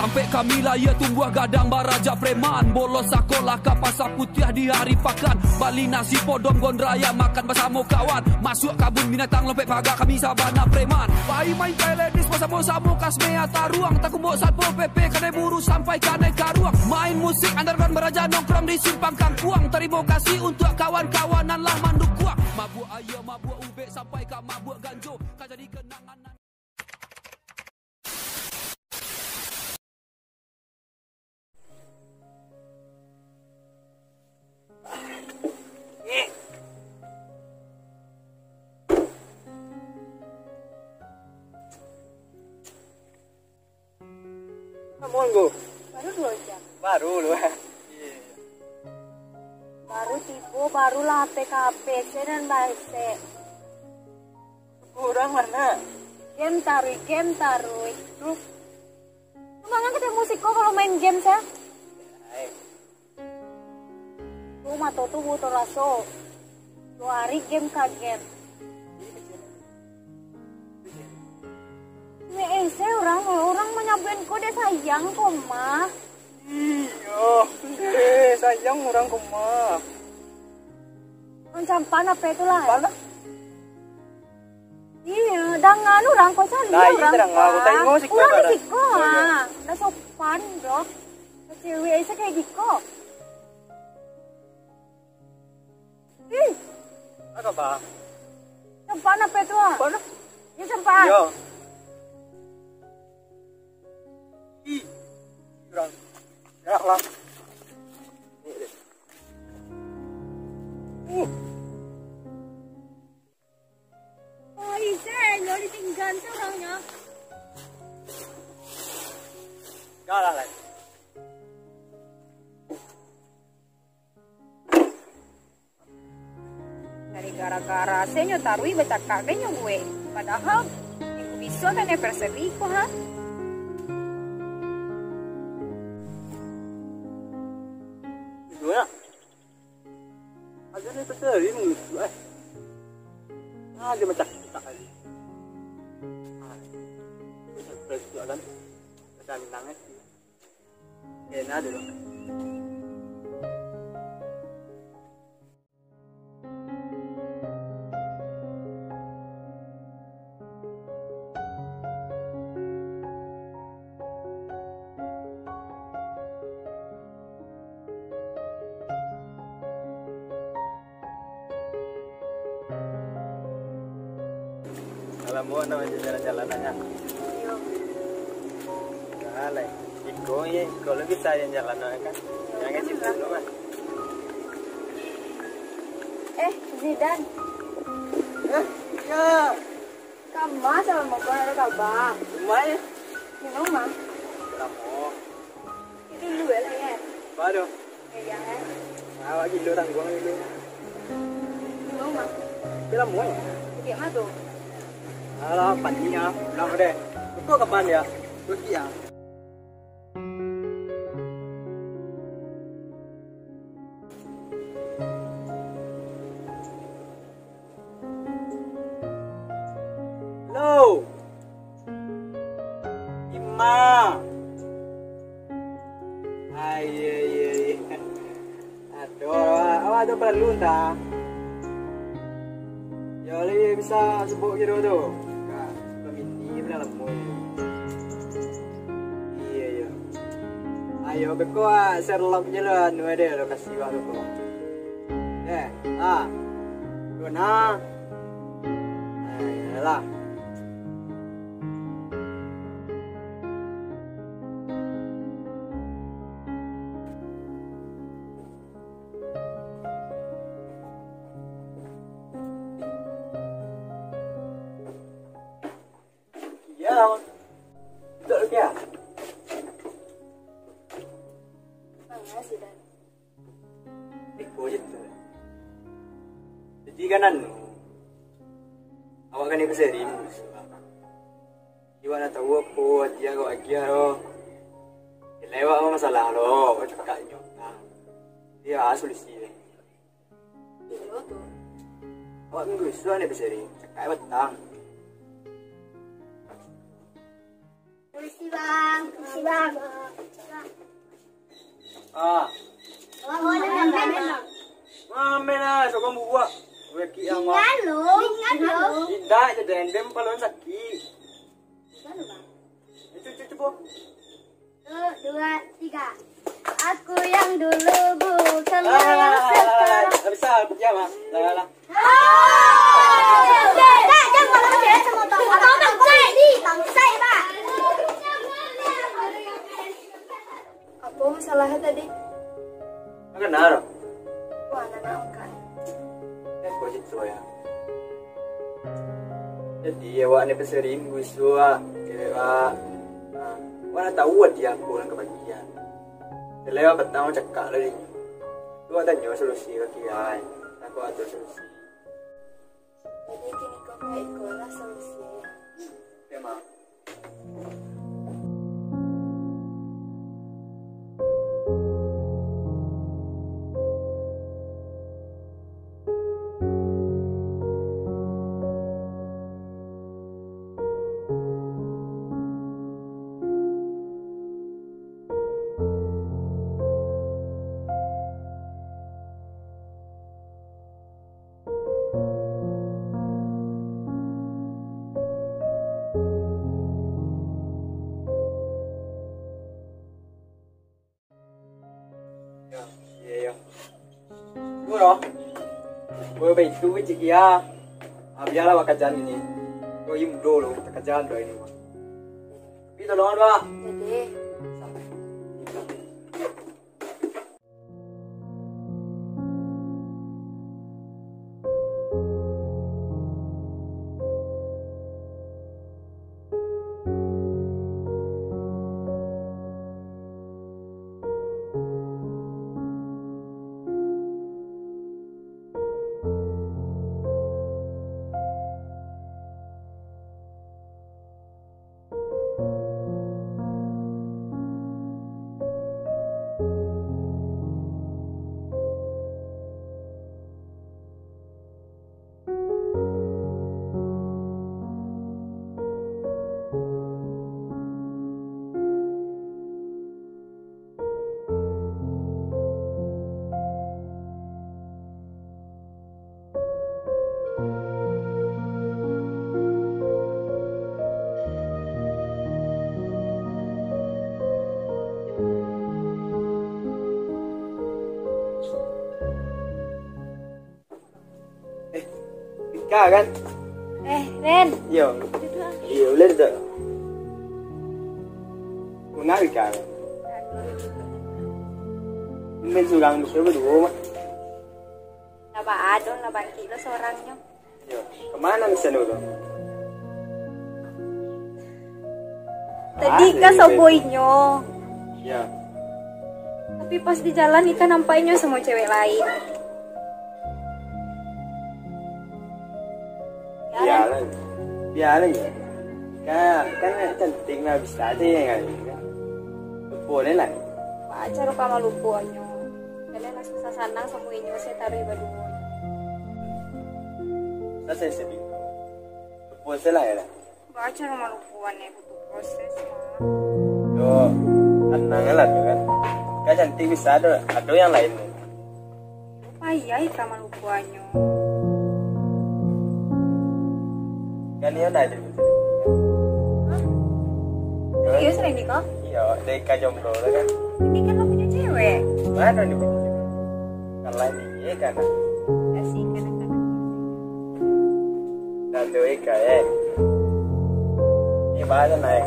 Sampai kami laya tumbuh gadang baraja preman. Bolos sekolah ke pasar putih di hari pakan. Bali nasi podom gondraya makan bersama kawan. Masuk kabun binatang lempek pagak kami sabana preman. Pai main teledis bersama-sama kasmea taruang. Tak kumbok satpol PP kanai buru sampai kanai karuang. Main musik underground beraja nongkrong di simpang kangkuang. Terima kasih untuk kawan-kawanan lah manduk kuang. Mabuk ayam, mabuk ube sampai ke mabuk ganjo. Kan jadi kenangan. Monggo. Baru 2 jam. Baru loh. Baru tiba, barulah PKP dan baik. Kurang mana? Game tarui. Tuh. Mana kita musik kok kalau main game saya? Tuh mato tuh butuh raso. 2 hari game kaget. Saya orang menyabain kok dia sayang kok mah. Iya, sayang orang kok mah. Macam apa itu lah? Iya, dengan orang kok cari orang. Orang di siko ah, udah sopan dok. Cewek aja kayak gitu. Ih, Apa? sempan apa itu ah? Ya sempan. Yo. Kurang. Ya lah. Oh, Ise, lo ditinggal orangnya. Galah lah. Dari gara-gara saya tarui becak kakeknya gue. Padahal yang bisa kan ya perseriko ha. Gimana? Ada nih peseri mulut eh. Ah, dia macam tak ada. Terus kan. Dan nangis. Enak dulu. Alam mo na jalan-jalan aja. Alay. Ikaw lagi saya jalan kan. Jangan sih dulu mah. Zidan. Ya. Kamu sama mau ada kabar? Rumah Di rumah. Kamu. Itu dulu lah ya. Baru. Iya kan. Awak gitu tanggung gitu. Di rumah. Kira mau. Gimana tuh? Alah, panjang ah. Lama deh. Kau kapan ya? Turki ya. Halo. Ima. Ay. Aduh, awak tu perlu tak? Ya, lagi bisa sebut gitu tu. Ini dalam mood. Iya. Ayo beko Sherlock jalan ada lokasi baru kok. Guna. Ayolah. Betul ya? Mana sih Dan? Iko gitu. Jadi kanan, awak kan ibu sering. Iwan tahu apa dia kau agia lo. Lewat apa masalah lo, kau cakap nyok. Dia solusi. Iya tuh. Awak minggu isu ane bersering, cakap betang. Polisi bang, polisi Bang. Ah. Oh, Mame na, so kamu buat. Weki yang mau. Ringan lo. Tidak, jadi endem kalau sakit. Cucu bu. 1, 2, 3. Aku yang dulu bukan yang sekarang. Bisa, aku ya mah. Lah. Jangan malah dia sama bang. Abang bangsai di, bangsai pak. Apa masalahnya tadi? Enggak naro. Wah, anak kan. Kocik ya. Jadi awak ni pesering gusua, awak. Wala tahu dia aku lang kebagian. Selewa petang cakap lagi. Tu ada nyawa solusi kaki ai. Aku ada solusi. Jadi kini kau kayak ikolah solusinya. Memang. Iya. Gue loh. Gue itu cik ya. Biarlah bakal jalan ini. Gue im dulu bakal jalan doa ini. Tapi tolongan pak. Jadi Sampai. Ika kan? Ren. Iya. Iya, boleh tak? Mana Ika? Ini sugang musuh berdua mah. Naba adon, naba kilo seorangnya. Iya. Kemana misalnya tu? Tadi kan soboinyo. Iya. Tapi pas di jalan Ika nampaknya sama cewek lain. Biarlah. Biarlah ya. Kan cantik lah bisa aja ya kan. Boleh lah. Pacar ka malupuanyo. Kalian langsung sasanang sama inyo saya taruh berdua. Saya sedih. Boleh lah ya. Pacar malupuannya butuh proses mah. Yo, tenang lah tu kan. Kan cantik bisa ada yang lain. Payah Ika malupuanyo. Kan dia dah ada. Iya sering nikah. Iya, dari jomblo lah kan. Ini kan lo punya cewek. Mana nih? Kan lain dia kan. Ya sih kadang-kadang. Dan tu Ika Ini bahasa naik.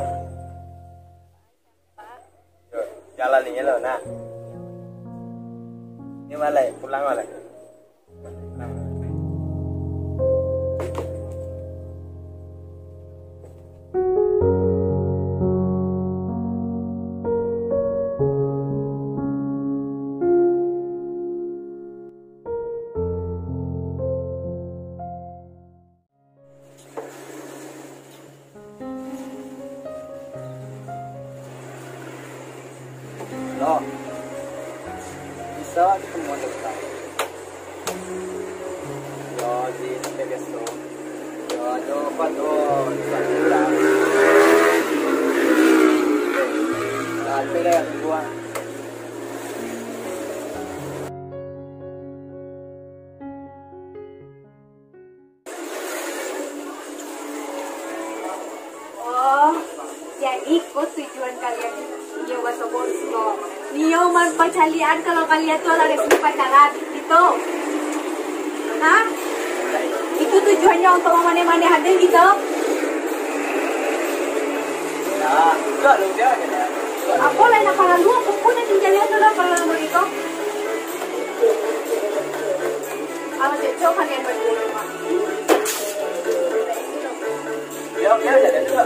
Yo, jalan ni lo nak. Ini malah pulang malah. Lo, bisa ketemu dekat. Yo, di Tegeso. Yo, coba tuh, ikut tujuan kalian. Nio bahasa Borsko. Nio man percalian kalau kalian tuh ada resmi pacaran gitu. Hah? Itu tujuannya untuk memane-mane hati gitu. Nah, enggak dong dia ada. Aku lain apa lu? Aku punya tinggalnya tuh lah kalau begitu. Kalau cocok kalian berdua. Ya, ada juga.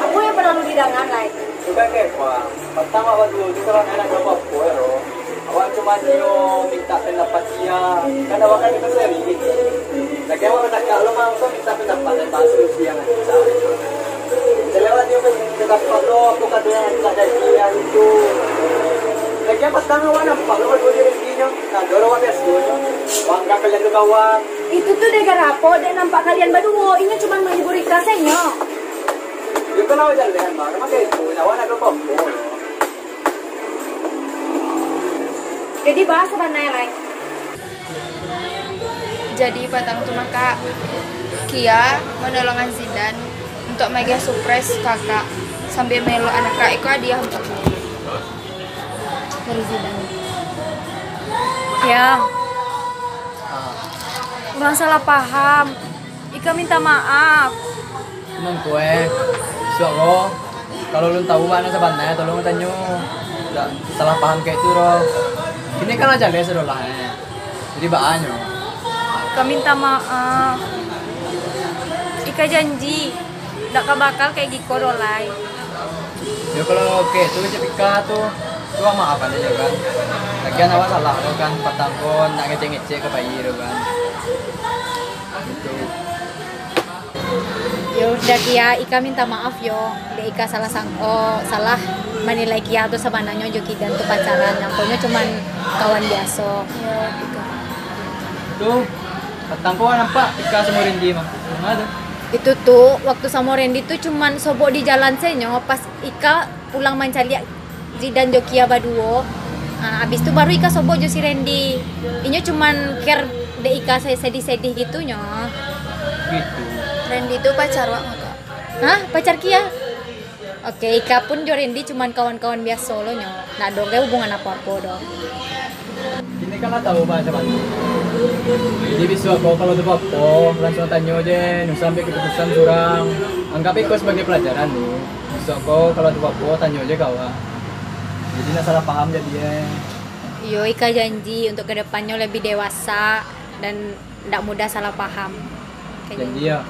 Aku yang pernah lu didangan lain. Juga kayak pertama waktu itu kalau enak berapa poero. Awak cuma dia minta pendapat dia. Kan awak kan itu sering gitu. Lagi awak tak kalau mau tuh minta pendapat dan bahas solusi yang bisa. Lewat dia pendapat lo, aku kata yang tak ada dia itu. Lagi pertama awak nampak lo berdua rezekinya. Nah, dorong awak biasa. Bangga kalian tuh kawan. Itu tuh negara apa dan nampak kalian berdua. Ini cuma menghibur ikasnya. Dia kan awak jalan dengan mana? Maka itu, awak nak berapa? Jadi bahas apa nih lain? Jadi patang tu maka Kia menolong Zidan untuk mega surprise kakak sambil melo anak kak Iko hadiah untuk dari Zidan. Ya, kurang salah paham. Ika minta maaf. Emang kue, lo kalau lu tahu mana sebenarnya, tolong tanya. Tidak salah paham kayak itu roh. Ini kan aja les lah, jadi bahannya. Ika minta maaf. Ika janji, tidak bakal kayak gitu dolai. Ya kalau kayak itu Ika tuh maafan aja kan. Lagian awak salah lo kan, patangkon nak ngecek-ngecek ke bayi lo kan. Gitu. Ya udah Kia, Ika minta maaf yo. Ika salah salah menilai Kia tuh sebenarnya Joki dan tuh pacaran. Nyangkonya cuman kawan biasa. Ya, Ika. Tuh, patangkon nampak Ika sama Randy mah. Mana tuh? Itu tuh waktu sama Randy tuh cuman sobok di jalan senyo pas Ika pulang mencari Zidan Jokia baduo. Nah, abis itu baru Ika sobok jo si Randy. Ini cuman care de Ika sedih-sedih gitu nyo. Gitu. Randy itu pacar wak maka. Hah? Pacar Kia? Oke, Ika pun jo Randy cuman kawan-kawan biasa lo nyo. Nah, dong hubungan apa-apa dong. Ini kan lah tahu bahasa Bali. Jadi bisa kau kalau tu apa, langsung tanya aja, sampai keputusan kurang. Anggap itu sebagai pelajaran nih. Bisa kau kalau tu apa, tanya aja kawan. Jadi nak salah paham jadi ya. Yo, Ika janji untuk kedepannya lebih dewasa dan tidak mudah salah paham. Janji ya.